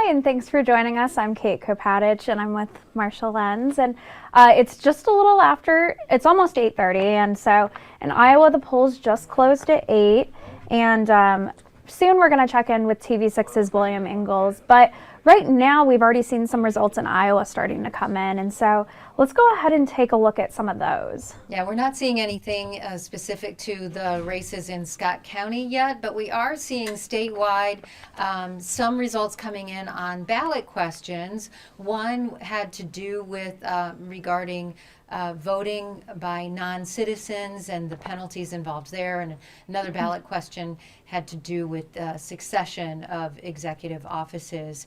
Hi, and thanks for joining us. I'm Kate Kopatich, and I'm with Marshall Lenz. And it's just a little after, it's almost 8:30, and so in Iowa, the polls just closed at 8, and soon we're going to check in with TV6's William Ingalls. But right now, we've already seen some results in Iowa starting to come in, and so let's go ahead and take a look at some of those. Yeah, we're not seeing anything specific to the races in Scott County yet, but we are seeing statewide some results coming in on ballot questions. One had to do with regarding voting by non-citizens and the penalties involved there, and another ballot question had to do with succession of executive offices.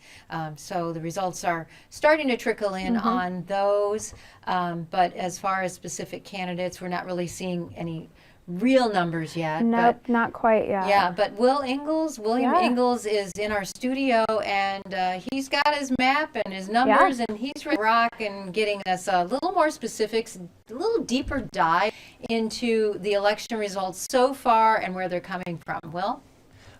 So the results are starting to trickle in on those, but as far as specific candidates, we're not really seeing any real numbers yet. Nope, not quite yet. Yeah, but William Ingalls is in our studio, and he's got his map and his numbers, and he's ready to rock and getting us a little more specifics, a little deeper dive into the election results so far and where they're coming from. Will?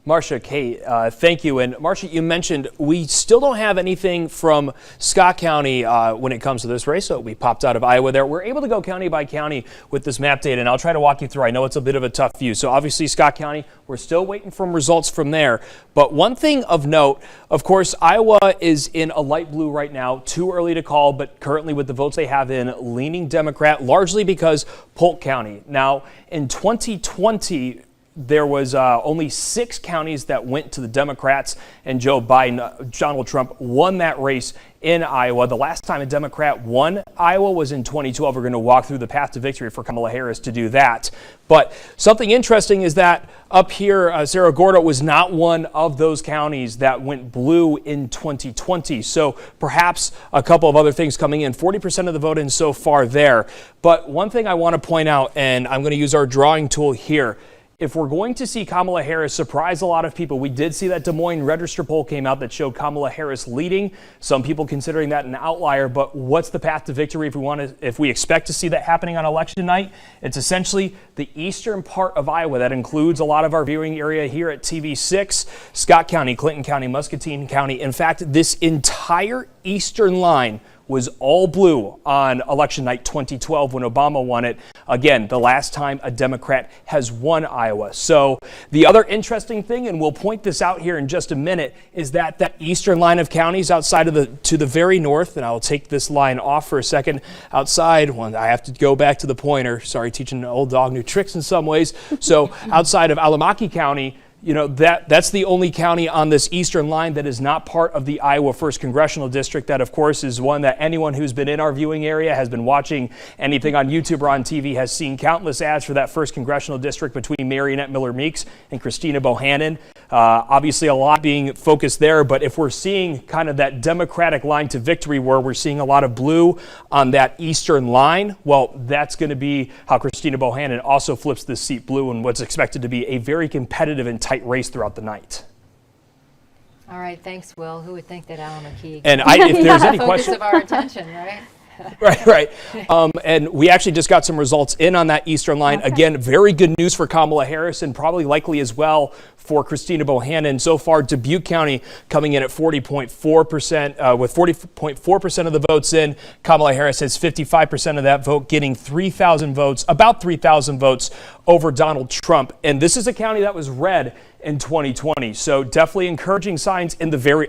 Marcia, Kate, thank you. And Marcia, you mentioned we still don't have anything from Scott County when it comes to this race. So we popped out of Iowa there. We're able to go county by county with this map data, and I'll try to walk you through. I know it's a bit of a tough view. So obviously Scott County, we're still waiting for results from there. But one thing of note, of course, Iowa is in a light blue right now. Too early to call, but currently with the votes they have in, leaning Democrat, largely because Polk County. Now, in 2020, there was only 6 counties that went to the Democrats, and Joe Biden, Donald Trump, won that race in Iowa. The last time a Democrat won Iowa was in 2012. We're going to walk through the path to victory for Kamala Harris to do that. But something interesting is that up here, Cerro Gordo was not one of those counties that went blue in 2020. So perhaps a couple of other things coming in. 40% of the vote in so far there. But one thing I want to point out, and I'm going to use our drawing tool here, if we're going to see Kamala Harris surprise a lot of people, we did see that Des Moines Register poll came out that showed Kamala Harris leading. Some people considering that an outlier, but what's the path to victory if we expect to see that happening on election night? It's essentially the eastern part of Iowa. That includes a lot of our viewing area here at TV6, Scott County, Clinton County, Muscatine County. In fact, this entire eastern line was all blue on election night 2012 when Obama won it. Again, the last time a Democrat has won Iowa. So the other interesting thing, and we'll point this out here in just a minute, is that that eastern line of counties outside of to the very north, and I'll take this line off for a second, outside, well, I have to go back to the pointer, sorry, teaching an old dog new tricks in some ways. So outside of Alamaki County, you know, that's the only county on this eastern line that is not part of the Iowa 1st Congressional District. That, of course, is one that anyone who's been in our viewing area, has been watching anything on YouTube or on TV, has seen countless ads for that 1st Congressional District between Marionette Miller Meeks and Christina Bohannon. Obviously, a lot being focused there, but if we're seeing kind of that Democratic line to victory where we're seeing a lot of blue on that eastern line, well, that's going to be how Christina Bohannon also flips this seat blue in what's expected to be a very competitive and tight race throughout the night. All right, thanks, Will. Who would think that Alan McKee? And if there's any focus question of our attention, right? Right. And we actually just got some results in on that eastern line. Okay. Again, very good news for Kamala Harris and probably likely as well for Christina Bohannon. So far, Dubuque County coming in at 40.4%, with 40.4% of the votes in. Kamala Harris has 55% of that vote, getting 3,000 votes, about 3,000 votes over Donald Trump. And this is a county that was red in 2020. So definitely encouraging signs in the very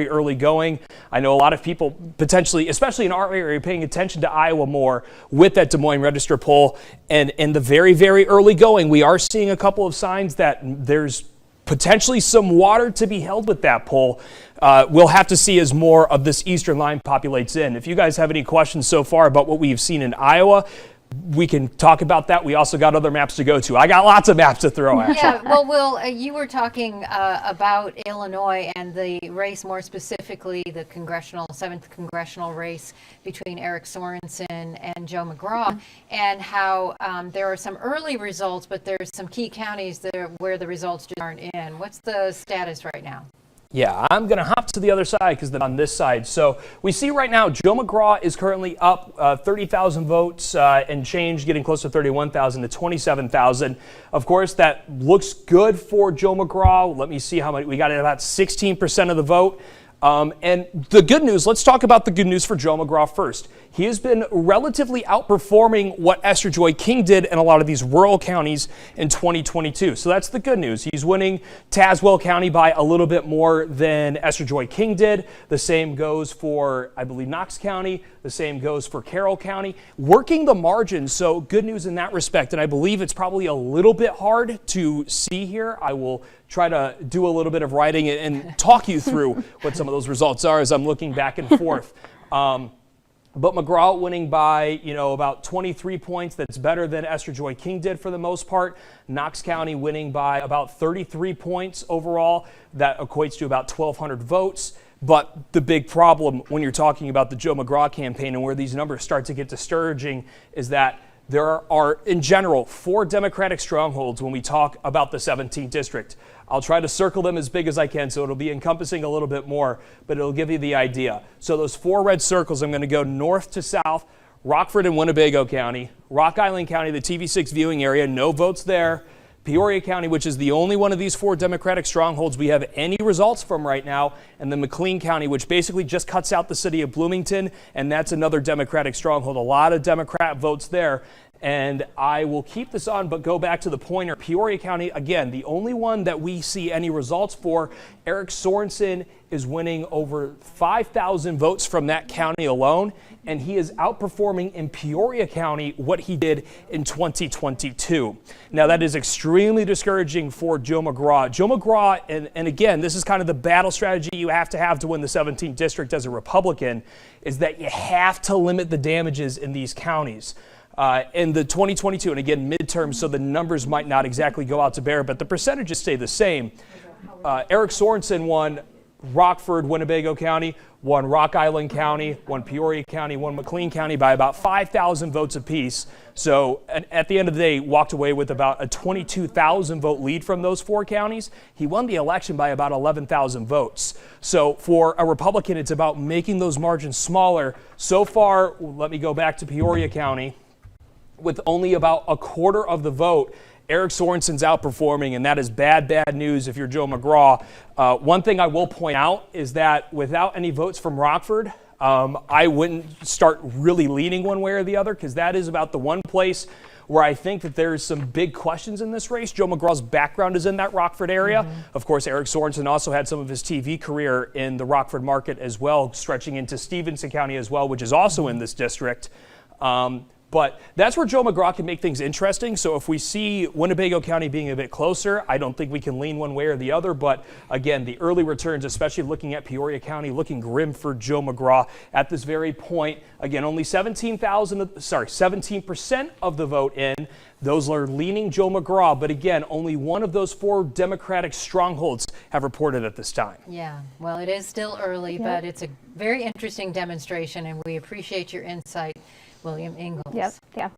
early going. I know a lot of people potentially, especially in our area, paying attention to Iowa more with that Des Moines Register poll. And in the very, very early going, we are seeing a couple of signs that there's potentially some water to be held with that poll. We'll have to see as more of this eastern line populates in. If you guys have any questions so far about what we've seen in Iowa, we can talk about that. We also got other maps to go to. I got lots of maps to throw at you. Yeah, well, Will, you were talking about Illinois and the race, more specifically the 7th congressional race between Eric Sorensen and Joe McGraw, and how there are some early results, but there's some key counties where the results just aren't in. What's the status right now? Yeah, I'm going to hop to the other side because they're on this side. So we see right now Joe McGraw is currently up 30,000 votes and change, getting close to 31,000 to 27,000. Of course, that looks good for Joe McGraw. Let me see how much we got. About 16% of the vote. And the good news, let's talk about the good news for Joe McGraw first. He has been relatively outperforming what Esther Joy King did in a lot of these rural counties in 2022. So that's the good news. He's winning Tazewell County by a little bit more than Esther Joy King did. The same goes for, I believe, Knox County. The same goes for Carroll County. Working the margins, so good news in that respect. And I believe it's probably a little bit hard to see here. I will try to do a little bit of writing and talk you through what some of those results are as I'm looking back and forth. But McGraw winning by, about 23 points. That's better than Esther Joy King did for the most part. Knox County winning by about 33 points overall. That equates to about 1,200 votes. But the big problem when you're talking about the Joe McGraw campaign and where these numbers start to get discouraging is that there are, in general, 4 Democratic strongholds when we talk about the 17th district. I'll try to circle them as big as I can, so it'll be encompassing a little bit more, but it'll give you the idea. So those 4 red circles, I'm going to go north to south, Rockford and Winnebago County, Rock Island County, the TV6 viewing area, no votes there. Peoria County, which is the only one of these 4 Democratic strongholds we have any results from right now, and then McLean County, which basically just cuts out the city of Bloomington, and that's another Democratic stronghold. A lot of Democrat votes there. And I will keep this on, but go back to the pointer. Peoria County, again, the only one that we see any results for. Eric Sorensen is winning over 5,000 votes from that county alone, and he is outperforming in Peoria County what he did in 2022. Now, that is extremely discouraging for Joe McGraw. Joe McGraw, and again, this is kind of the battle strategy you have to win the 17th district as a Republican, is that you have to limit the damages in these counties. In the 2022, and again, midterms, so the numbers might not exactly go out to bear, but the percentages stay the same. Eric Sorensen won Rockford, Winnebago County, won Rock Island County, won Peoria County, won McLean County by about 5,000 votes apiece. So at the end of the day, walked away with about a 22,000 vote lead from those 4 counties. He won the election by about 11,000 votes. So for a Republican, it's about making those margins smaller. So far, let me go back to Peoria County. With only about a quarter of the vote, Eric Sorensen's outperforming, and that is bad news if you're Joe McGraw. One thing I will point out is that without any votes from Rockford, I wouldn't start really leaning one way or the other, because that is about the one place where I think that there's some big questions in this race. Joe McGraw's background is in that Rockford area. Of course, Eric Sorensen also had some of his TV career in the Rockford market as well, stretching into Stevenson County as well, which is also in this district. But that's where Joe McGraw can make things interesting. So if we see Winnebago County being a bit closer, I don't think we can lean one way or the other. But again, the early returns, especially looking at Peoria County, looking grim for Joe McGraw at this very point. Again, only 17% of the vote in. Those are leaning Joe McGraw. But again, only one of those 4 Democratic strongholds have reported at this time. Yeah, well, it is still early, but it's a very interesting demonstration, and we appreciate your insight, William Ingalls. Yep. Yeah.